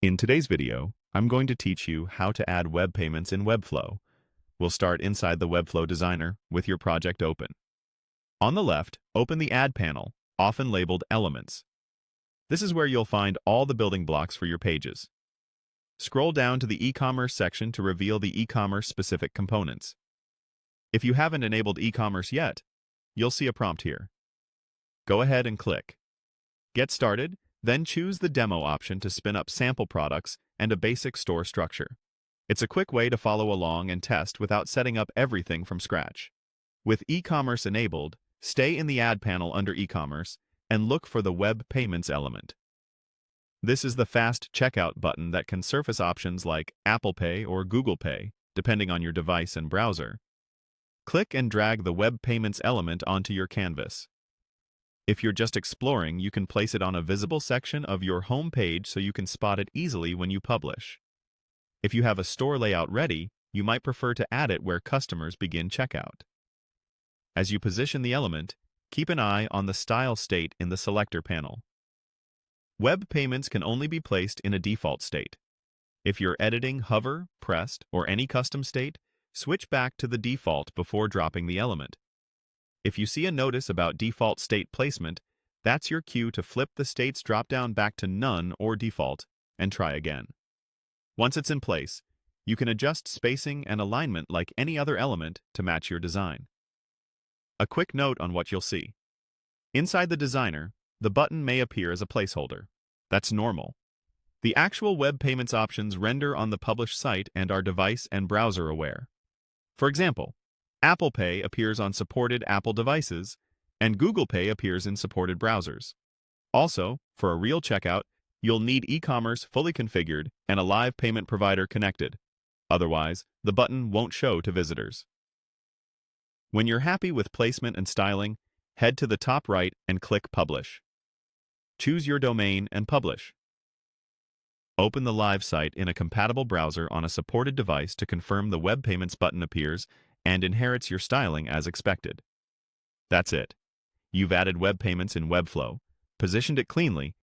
In today's video, I'm going to teach you how to add web payments in Webflow. We'll start inside the Webflow designer with your project open. On the left, open the Add panel, often labeled Elements. This is where you'll find all the building blocks for your pages. Scroll down to the Ecommerce section to reveal the e-commerce specific components. If you haven't enabled Ecommerce yet, you'll see a prompt here. Go ahead and click. Get started, then choose the demo option to spin up sample products and a basic store structure. It's a quick way to follow along and test without setting up everything from scratch. With e-commerce enabled, stay in the Add panel under e-commerce and look for the Web Payments element. This is the fast checkout button that can surface options like Apple Pay or Google Pay, depending on your device and browser. Click and drag the Web Payments element onto your canvas. If you're just exploring, you can place it on a visible section of your home page so you can spot it easily when you publish. If you have a store layout ready, you might prefer to add it where customers begin checkout. As you position the element, keep an eye on the style state in the selector panel. Web payments can only be placed in a default state. If you're editing hover, pressed, or any custom state, switch back to the default before dropping the element. If you see a notice about default state placement, that's your cue to flip the states dropdown back to none or default and try again. Once it's in place, you can adjust spacing and alignment like any other element to match your design. A quick note on what you'll see. Inside the designer, the button may appear as a placeholder. That's normal. The actual web payments options render on the published site and are device and browser aware. For example, Apple Pay appears on supported Apple devices, and Google Pay appears in supported browsers. Also, for a real checkout, you'll need e-commerce fully configured and a live payment provider connected. Otherwise, the button won't show to visitors. When you're happy with placement and styling, head to the top right and click Publish. Choose your domain and publish. Open the live site in a compatible browser on a supported device to confirm the Web Payments button appears and inherits your styling as expected. That's it. You've added web payments in Webflow, positioned it cleanly,